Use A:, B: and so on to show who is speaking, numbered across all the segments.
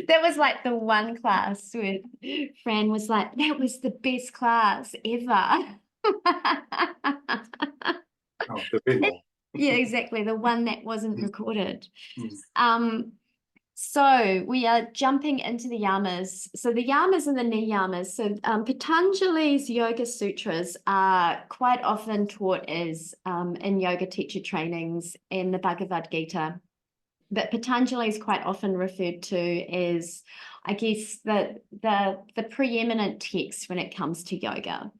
A: That was like the one class where Fran was like, that was the best class ever.
B: Oh, the big one.
A: Yeah, exactly. The one that wasn't recorded.
B: Mm.
A: So we are jumping into the yamas. So the yamas and the niyamas. So Patanjali's Yoga Sutras are quite often taught as in yoga teacher trainings and the Bhagavad Gita. But Patanjali is quite often referred to as, I guess, the preeminent text when it comes to yoga.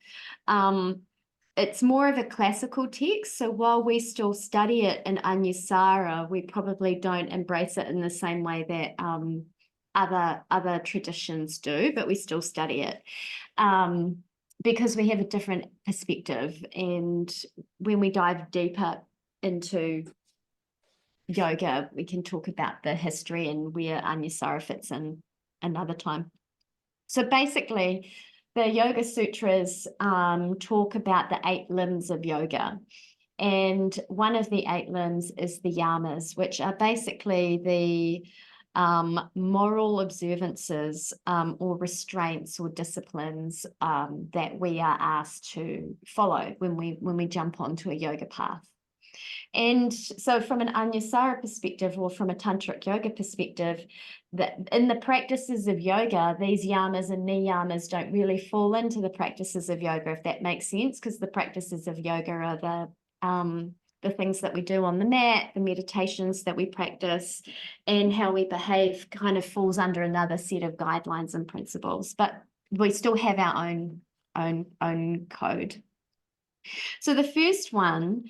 A: It's more of a classical text, so while we still study it in Anusara, we probably don't embrace it in the same way that other traditions do, but we still study it because we have a different perspective. And when we dive deeper into yoga, we can talk about the history and where Anusara fits in another time. So basically, the Yoga Sutras talk about the 8 limbs of yoga. And one of the 8 limbs is the yamas, which are basically the moral observances or restraints or disciplines that we are asked to follow when we jump onto a yoga path. And so from an Anusara perspective or from a tantric yoga perspective, that in the practices of yoga, these yamas and niyamas don't really fall into the practices of yoga, if that makes sense, because the practices of yoga are the things that we do on the mat, the meditations that we practice, and how we behave kind of falls under another set of guidelines and principles. But we still have our own code. So the first one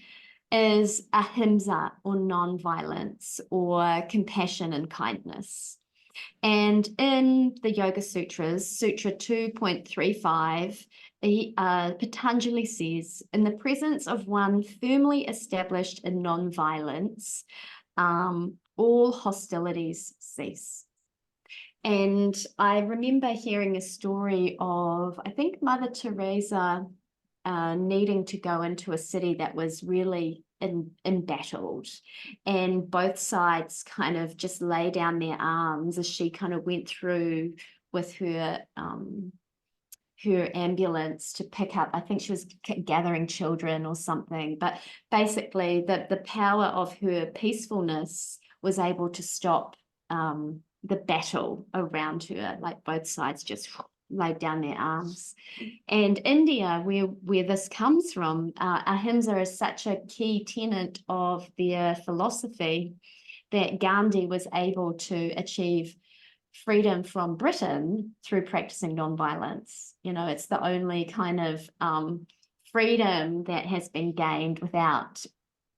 A: is ahimsa, or nonviolence, or compassion and kindness. And in the Yoga Sutras, Sutra 2.35, Patanjali says, in the presence of one firmly established in nonviolence, all hostilities cease. And I remember hearing a story of, I think, Mother Teresa needing to go into a city that was really embattled, and both sides kind of just lay down their arms as she kind of went through with her ambulance to pick up, I think she was gathering children or something, but basically the power of her peacefulness was able to stop the battle around her, like both sides just laid down their arms. And India, where this comes from, ahimsa is such a key tenet of their philosophy that Gandhi was able to achieve freedom from Britain through practicing nonviolence. You know, it's the only kind of freedom that has been gained without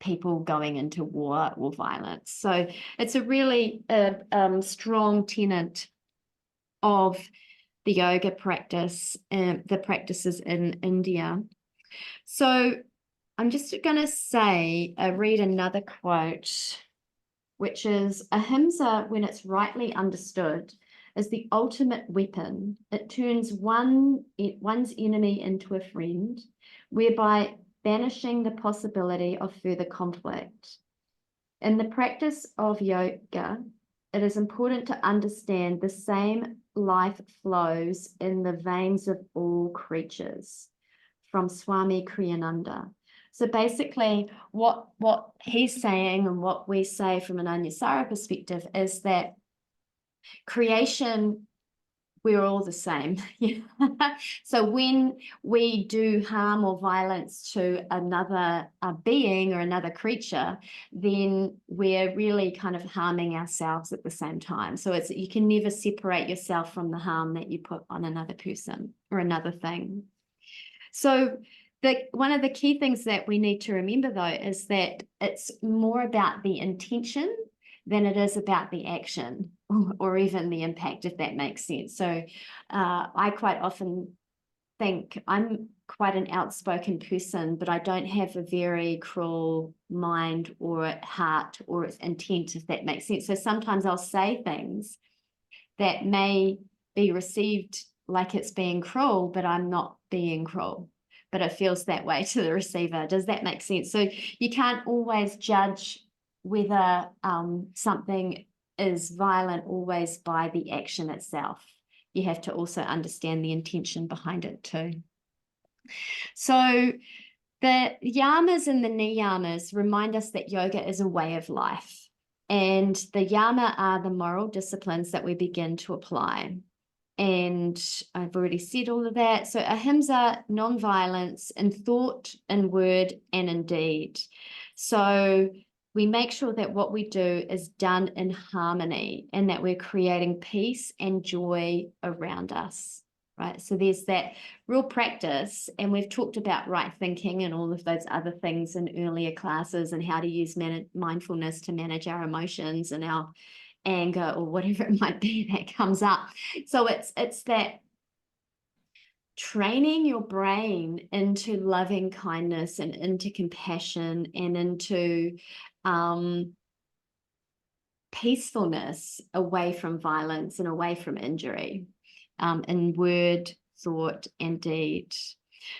A: people going into war or violence. So it's a really strong tenet of the yoga practice and the practices in India. So I'm just going to say, read another quote, which is, ahimsa, when it's rightly understood, is the ultimate weapon. It turns one's enemy into a friend, whereby banishing the possibility of further conflict. In the practice of yoga, it is important to understand the same life flows in the veins of all creatures, from Swami Kriyananda. So basically what he's saying, and what we say from an Anusara perspective, is that creation, we're all the same. So when we do harm or violence to another being or another creature, then we're really kind of harming ourselves at the same time. So you can never separate yourself from the harm that you put on another person or another thing. So one of the key things that we need to remember, though, is that it's more about the intention than it is about the action or even the impact, if that makes sense. So I quite often think I'm quite an outspoken person, but I don't have a very cruel mind or heart or intent, if that makes sense. So sometimes I'll say things that may be received like it's being cruel, but I'm not being cruel. But it feels that way to the receiver. Does that make sense? So you can't always judge whether something is violent always by the action itself. You have to also understand the intention behind it too. So the yamas and the niyamas remind us that yoga is a way of life, and the yama are the moral disciplines that we begin to apply. And I've already said all of that. So ahimsa, non-violence in thought, in word, and in deed. So we make sure that what we do is done in harmony and that we're creating peace and joy around us, right? So there's that real practice, and we've talked about right thinking and all of those other things in earlier classes, and how to use mindfulness to manage our emotions and our anger or whatever it might be that comes up. So it's that training your brain into loving kindness and into compassion and into peacefulness, away from violence and away from injury, in word, thought, and deed.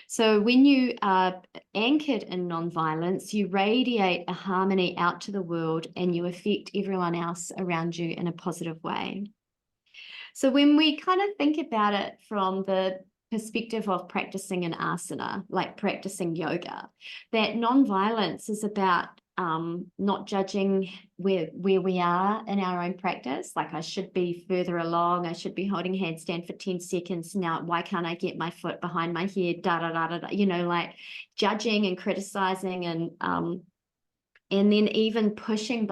A: So when you are anchored in non-violence, you radiate a harmony out to the world and you affect everyone else around you in a positive way. So when we kind of think about it from the perspective of practicing an asana, like practicing yoga, that non-violence is about not judging where we are in our own practice. Like, I should be further along, I should be holding handstand for 10 seconds now, why can't I get my foot behind my head, like judging and criticizing, and then even pushing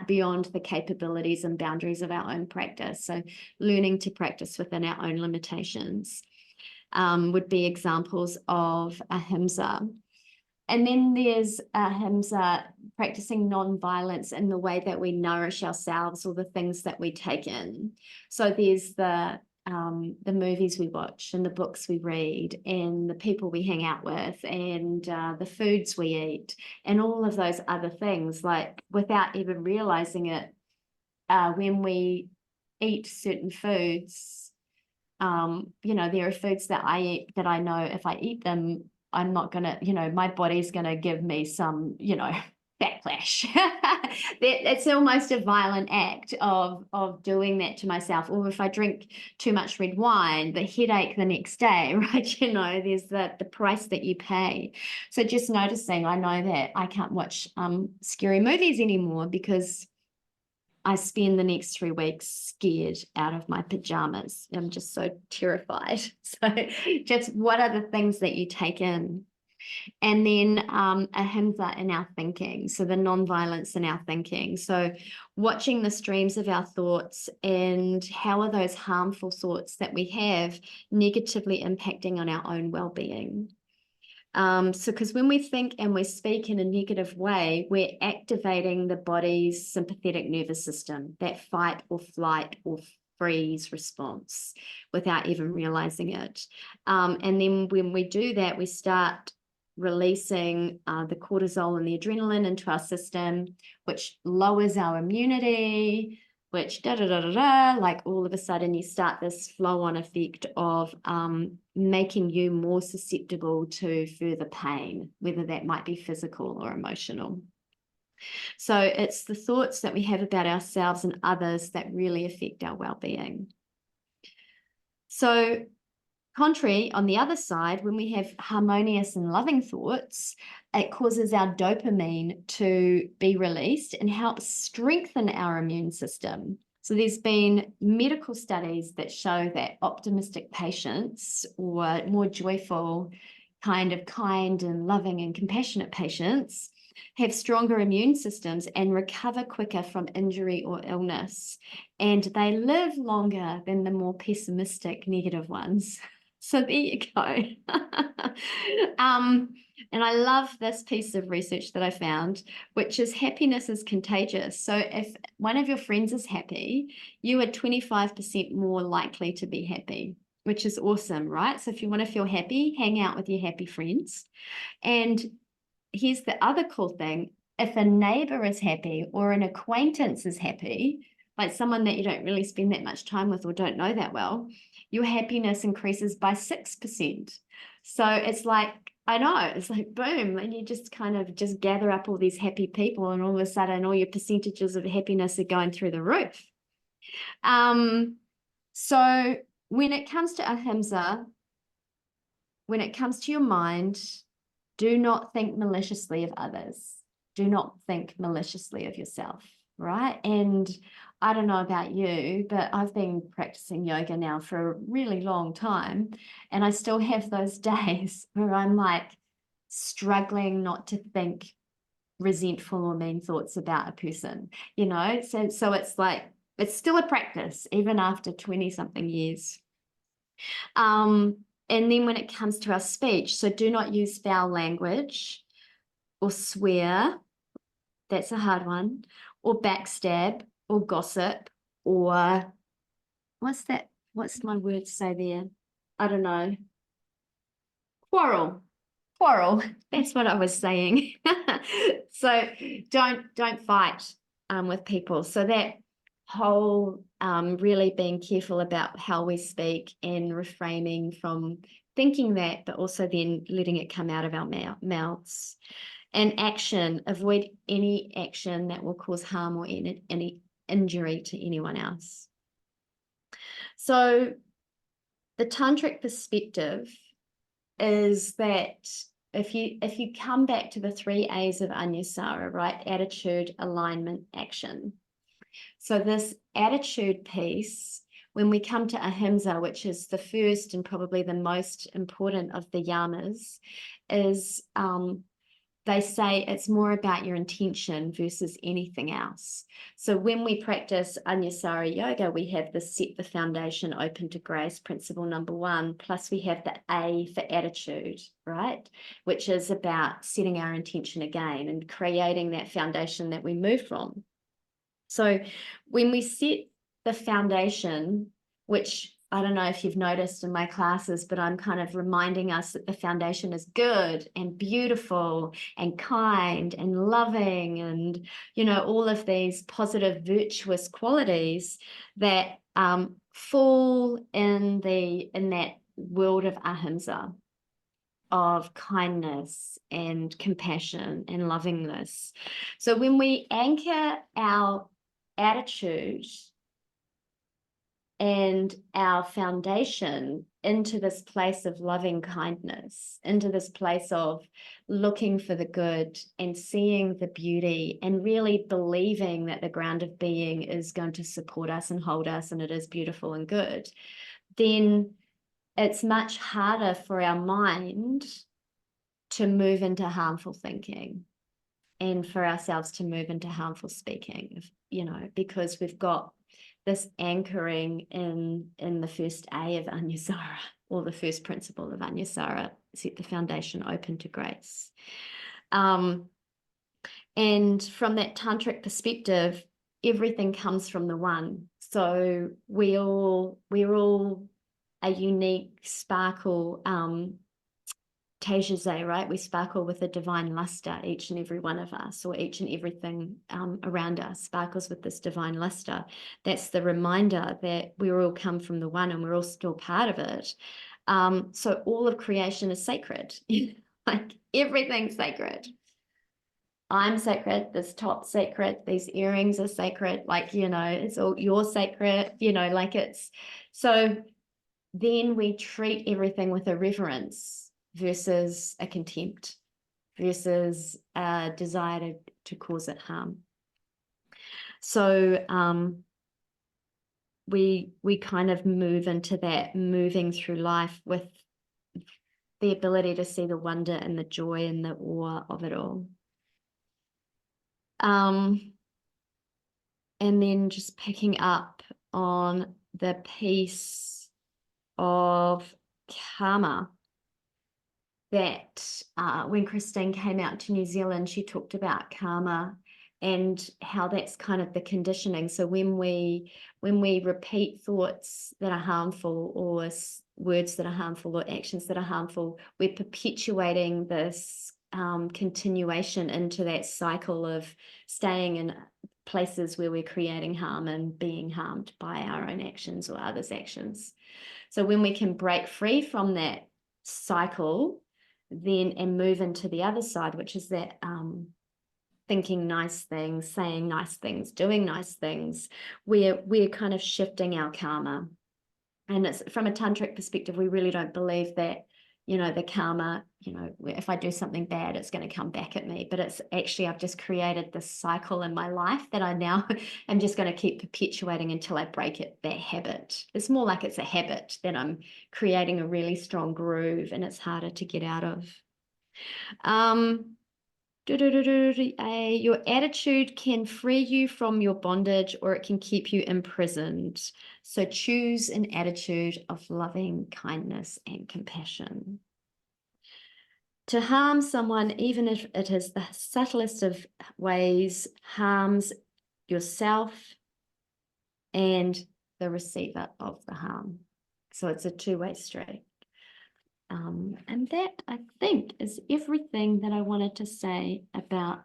A: beyond the capabilities and boundaries of our own practice. So learning to practice within our own limitations would be examples of ahimsa. And then there's ahimsa, practicing non-violence in the way that we nourish ourselves or the things that we take in. So there's the movies we watch and the books we read and the people we hang out with and the foods we eat and all of those other things, like without even realizing it, when we eat certain foods, there are foods that I eat that I know if I eat them, I'm not gonna, my body's gonna give me some, backlash. It's almost a violent act of doing that to myself. Or if I drink too much red wine, the headache the next day, right? There's the price that you pay. So just noticing, I know that I can't watch scary movies anymore because I spend the next 3 weeks scared out of my pajamas. I'm just so terrified. So just what are the things that you take in? And then ahimsa in our thinking, so the non-violence in our thinking. So watching the streams of our thoughts and how are those harmful thoughts that we have negatively impacting on our own well-being. Because when we think and we speak in a negative way, we're activating the body's sympathetic nervous system, that fight or flight or freeze response, without even realizing it. And then when we do that, we start releasing the cortisol and the adrenaline into our system, which lowers our immunity, which like all of a sudden you start this flow-on effect of making you more susceptible to further pain, whether that might be physical or emotional. So it's the thoughts that we have about ourselves and others that really affect our well-being. So contrary, on the other side, when we have harmonious and loving thoughts, it causes our dopamine to be released and helps strengthen our immune system. So there's been medical studies that show that optimistic patients, or more joyful, kind and loving and compassionate patients, have stronger immune systems and recover quicker from injury or illness. And they live longer than the more pessimistic, negative ones. So there you go. And I love this piece of research that I found, which is happiness is contagious. So if one of your friends is happy, you are 25% more likely to be happy, which is awesome, right? So if you want to feel happy, hang out with your happy friends. And here's the other cool thing. If a neighbor is happy or an acquaintance is happy, like someone that you don't really spend that much time with or don't know that well, your happiness increases by 6%. So it's like I know, it's like boom, and you just kind of just gather up all these happy people, and all of a sudden all your percentages of happiness are going through the roof. So when it comes to ahimsa, when it comes to your mind, do not think maliciously of others. Do not think maliciously of yourself, right? And I don't know about you, but I've been practicing yoga now for a really long time, and I still have those days where I'm like struggling not to think resentful or mean thoughts about a person, you know? So it's like, it's still a practice, even after 20 something years. And then when it comes to our speech, so do not use foul language or swear. That's a hard one. Or backstab or gossip or what's that? What's my word to say there? I don't know. Quarrel. That's what I was saying. So don't fight with people. So that whole really being careful about how we speak and refraining from thinking that, but also then letting it come out of our mouths. And action, avoid any action that will cause harm or any injury to anyone else. So the tantric perspective is that if you come back to the 3 A's of Anusara, right? Attitude, alignment, action. So this attitude piece, when we come to Ahimsa, which is the first and probably the most important of the yamas, is they say it's more about your intention versus anything else. So when we practice Anusara yoga, we have the set the foundation open to grace, principle number 1, plus we have the A for attitude, right? Which is about setting our intention again and creating that foundation that we move from. So when we set the foundation, which I don't know if you've noticed in my classes, but I'm kind of reminding us that the foundation is good and beautiful and kind and loving and, you know, all of these positive, virtuous qualities that fall in that world of ahimsa, of kindness and compassion and lovingness. So when we anchor our attitude and our foundation into this place of loving kindness, into this place of looking for the good and seeing the beauty and really believing that the ground of being is going to support us and hold us and it is beautiful and good, then it's much harder for our mind to move into harmful thinking and for ourselves to move into harmful speaking, you know, because we've got this anchoring in the first A of Anusara, or the first principle of Anusara, set the foundation open to grace. And from that tantric perspective, everything comes from the one. So we're all a unique sparkle, Tejase, right? We sparkle with a divine luster, each and every one of us, or each and everything around us sparkles with this divine luster. That's the reminder that we all come from the one and we're all still part of it. So all of creation is sacred. Like everything's sacred. I'm sacred, this top's sacred, these earrings are sacred, like, you know, it's all, you're sacred, you know, like it's, so then we treat everything with a reverence versus a contempt, versus a desire to cause it harm. So we kind of move into that, moving through life with the ability to see the wonder and the joy and the awe of it all. And then just picking up on the piece of karma, that when Christine came out to New Zealand, she talked about karma and how that's kind of the conditioning. So when we repeat thoughts that are harmful, or words that are harmful, or actions that are harmful, we're perpetuating this continuation into that cycle of staying in places where we're creating harm and being harmed by our own actions or others' actions. So when we can break free from that cycle, then and move into the other side, which is that thinking nice things, saying nice things, doing nice things, we're kind of shifting our karma. And it's from a tantric perspective, we really don't believe that, the karma, if I do something bad, it's going to come back at me. But it's actually, I've just created this cycle in my life that I now am just going to keep perpetuating until I break that habit. It's more like it's a habit that I'm creating a really strong groove, and it's harder to get out of. Your attitude can free you from your bondage, or it can keep you imprisoned. So choose an attitude of loving kindness and compassion. To harm someone, even if it is the subtlest of ways, harms yourself and the receiver of the harm. So it's a two-way street. And that, I think, is everything that I wanted to say about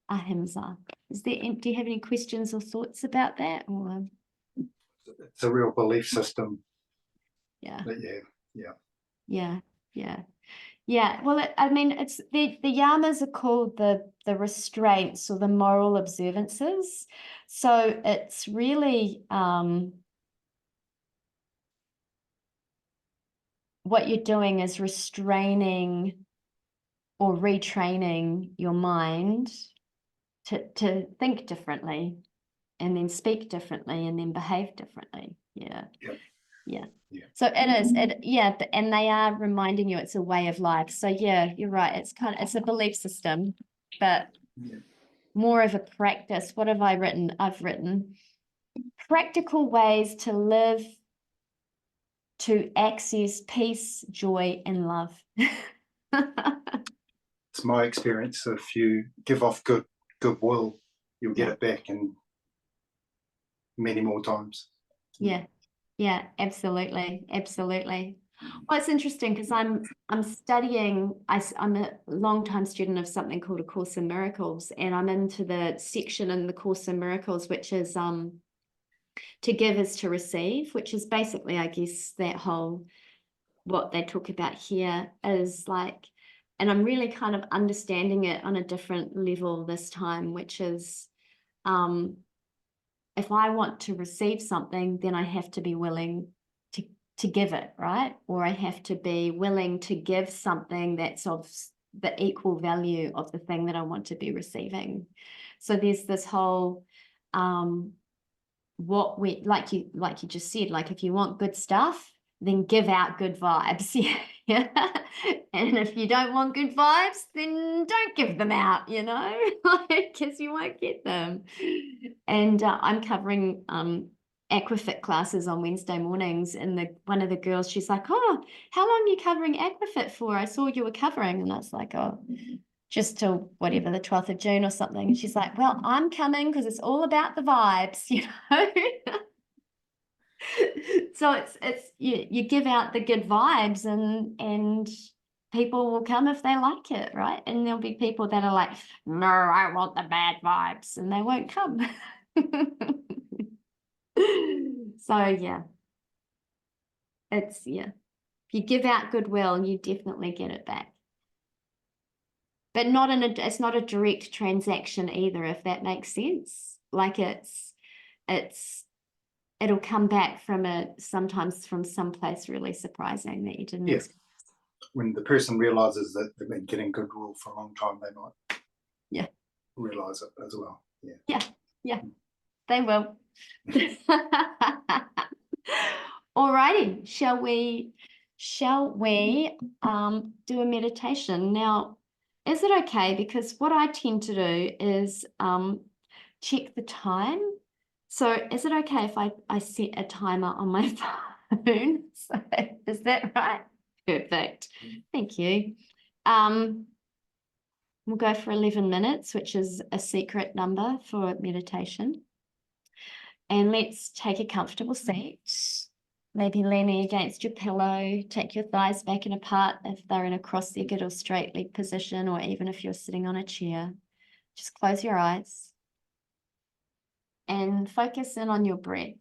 A: Ahimsa. Do you have any questions or thoughts about that? Or
B: It's a real belief system
A: yeah,
B: that you have. Yeah.
A: yeah, yeah, yeah. Well, I mean, it's the yamas are called the restraints or the moral observances. So it's really what you're doing is restraining or retraining your mind to think differently, and then speak differently, and then behave differently. Yeah.
B: Yep.
A: Yeah.
B: Yeah.
A: So and they are reminding you it's a way of life. So yeah, you're right. It's a belief system, but more of a practice. What have I written? I've written practical ways to live, to access peace, joy, and love.
B: It's my experience. If you give off goodwill, you'll get it back in many more times.
A: Yeah. Yeah, absolutely. Absolutely. Well, it's interesting because I'm studying, I'm a long-time student of something called A Course in Miracles, and I'm into the section in the Course in Miracles, which is to give is to receive, which is basically, I guess, that whole, what they talk about here is like, and I'm really kind of understanding it on a different level this time, which is if I want to receive something, then I have to be willing to give it, right? Or I have to be willing to give something that's of the equal value of the thing that I want to be receiving. So there's this whole like you just said, like if you want good stuff, then give out good vibes. Yeah. And if you don't want good vibes, then don't give them out, because you won't get them. And I'm covering aquafit classes on Wednesday mornings, and one of the girls, she's like, oh, how long are you covering aquafit for? I saw you were covering. And I was like, oh, just till whatever, the 12th of June or something. And she's like, well, I'm coming because it's all about the vibes, So it's you give out the good vibes, and people will come if they like it, right? And there'll be people that are like, no, I want the bad vibes, and they won't come. So yeah, if you give out goodwill, you definitely get it back. But it's not a direct transaction either, if that makes sense. Like it'll come back sometimes from someplace really surprising that you didn't expect.
B: When the person realizes that they've been getting goodwill for a long time, they might realize it as well.
A: Yeah, they will. Alrighty, shall we do a meditation now? Is it okay? Because what I tend to do is check the time. So is it okay if I set a timer on my phone? So is that right? Perfect. Thank you. We'll go for 11 minutes, which is a secret number for meditation. And let's take a comfortable seat. Maybe leaning against your pillow. Take your thighs back and apart if they're in a cross-legged or straight leg position, or even if you're sitting on a chair. Just close your eyes and focus in on your breath.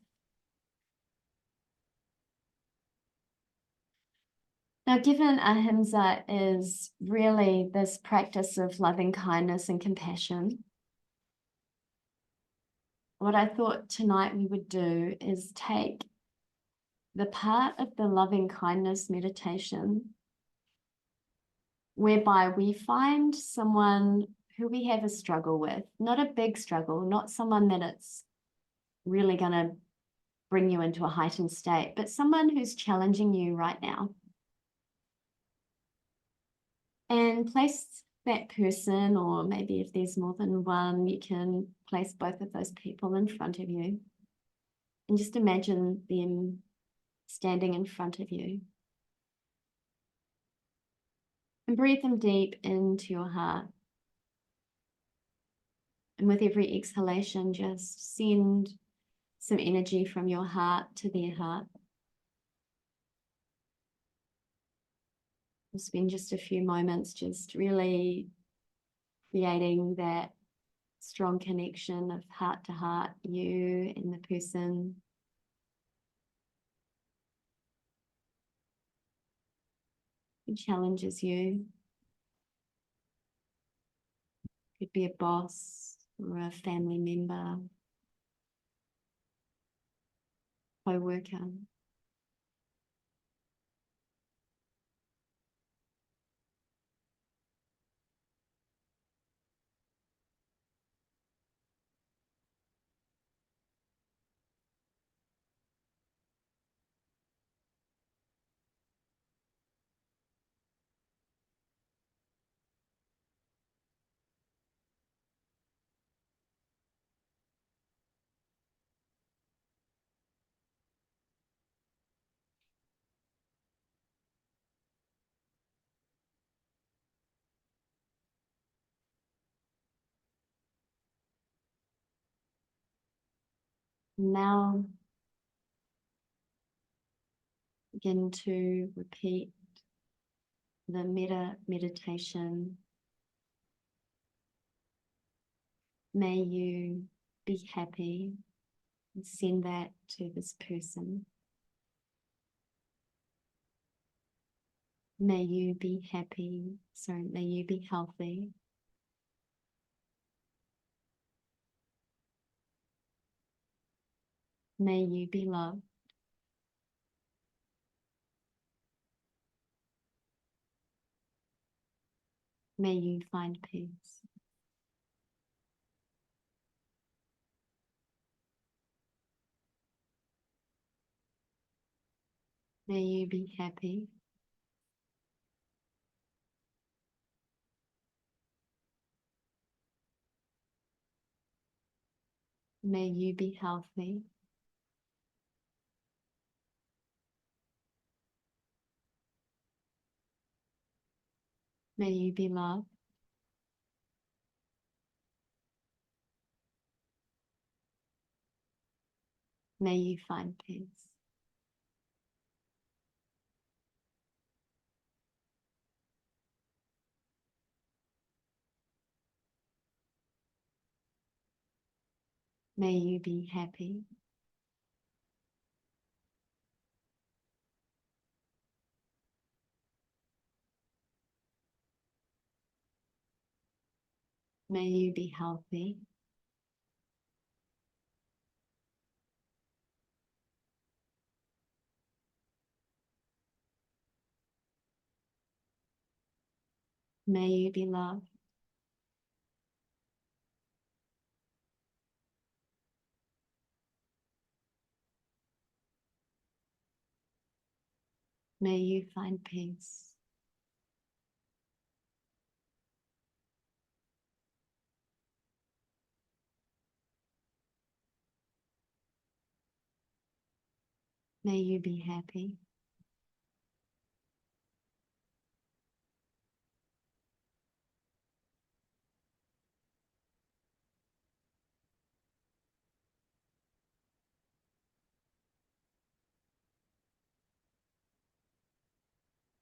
A: Now, given Ahimsa is really this practice of loving kindness and compassion, what I thought tonight we would do is take the part of the loving kindness meditation whereby we find someone who we have a struggle with, not a big struggle, not someone that it's really going to bring you into a heightened state, but someone who's challenging you right now. And place that person, or maybe if there's more than one, you can place both of those people in front of you. And just imagine them standing in front of you. And breathe them deep into your heart. And with every exhalation, just send some energy from your heart to their heart. We'll spend just a few moments just really creating that strong connection of heart to heart, you and the person. Who challenges you. Could be a boss or a family member, co-worker. Now begin to repeat the meditation. May you be happy, and send that to this person. May you be happy, may you be healthy. May you be loved. May you find peace. May you be happy. May you be healthy. May you be loved. May you find peace. May you be happy. May you be healthy. May you be loved. May you find peace. May you be happy.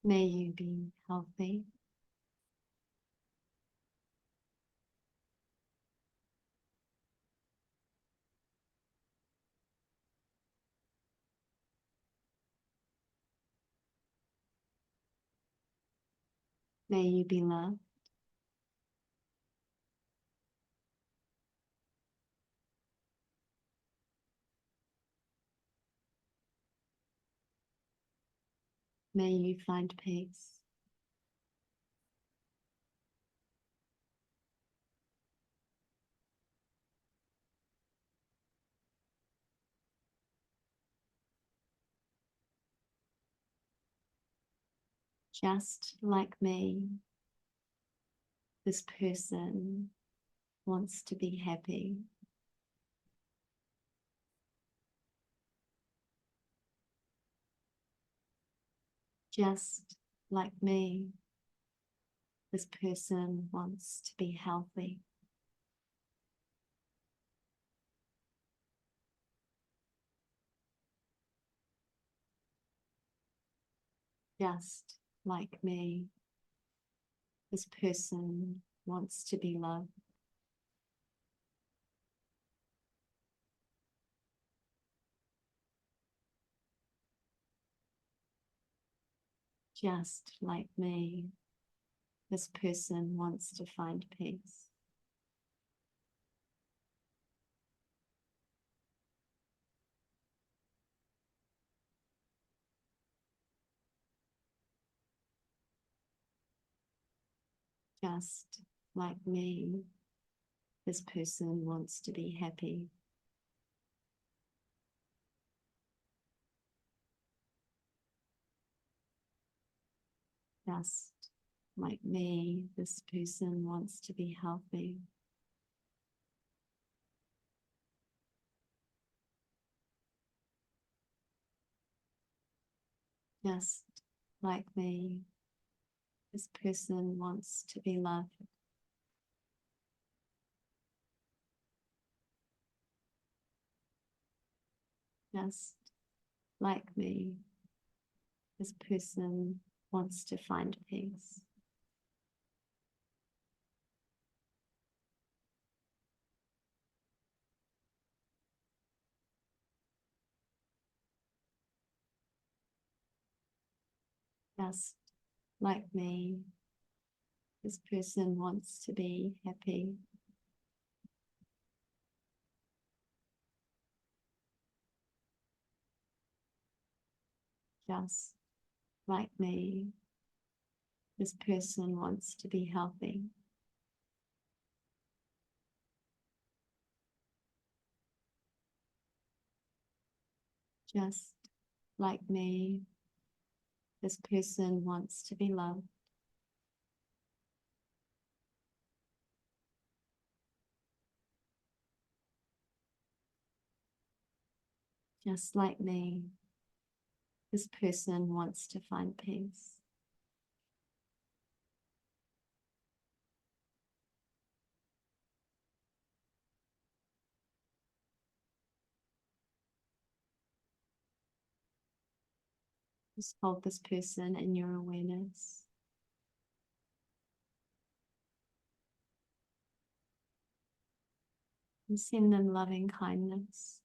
A: May you be healthy. May you be loved. May you find peace. Just like me, this person wants to be happy. Just like me, this person wants to be healthy. Just like me, this person wants to be loved. Just like me, this person wants to find peace. Just like me, this person wants to be happy. Just like me, this person wants to be healthy. Just like me, this person wants to be loved. Just like me, this person wants to find peace. Just like me, this person wants to be happy. Just like me, this person wants to be healthy. Just like me, this person wants to be loved. Just like me, this person wants to find peace. Just hold this person in your awareness. And send them loving kindness.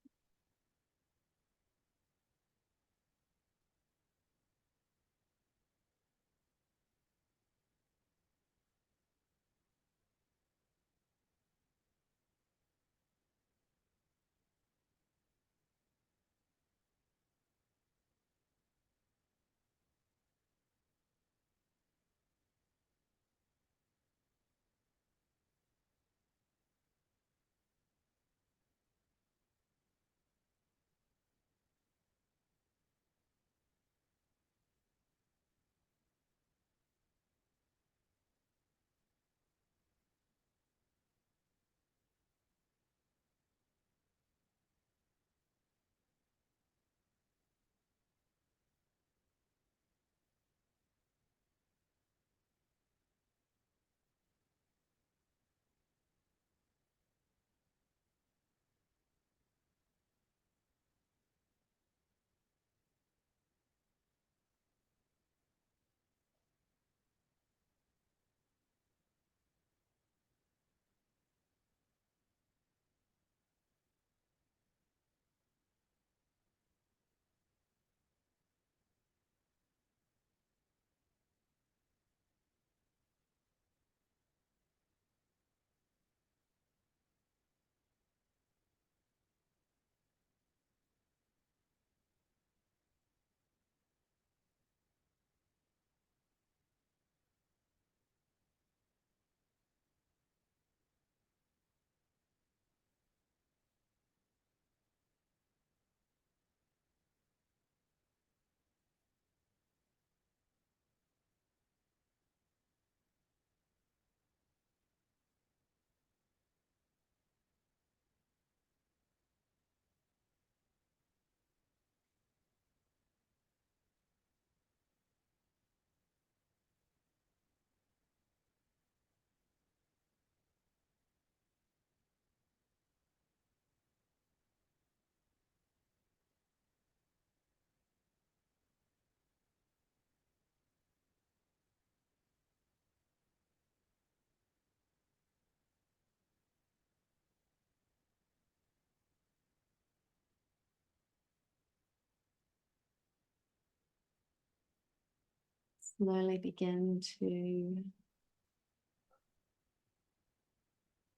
A: slowly begin to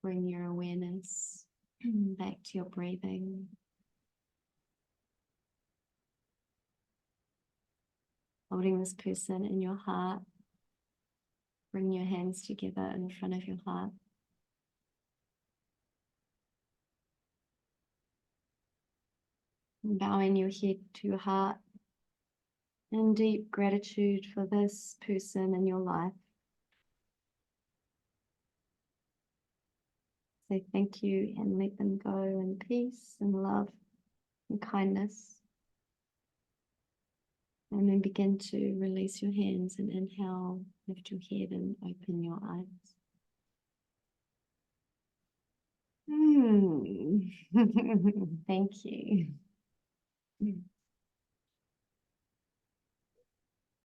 A: bring your awareness back to your breathing. Holding this person in your heart. Bring your hands together in front of your heart. Bowing your head to your heart in deep gratitude for this person in your life. Say thank you and let them go in peace and love and kindness. And then begin to release your hands and inhale, lift your head and open your eyes. Thank you.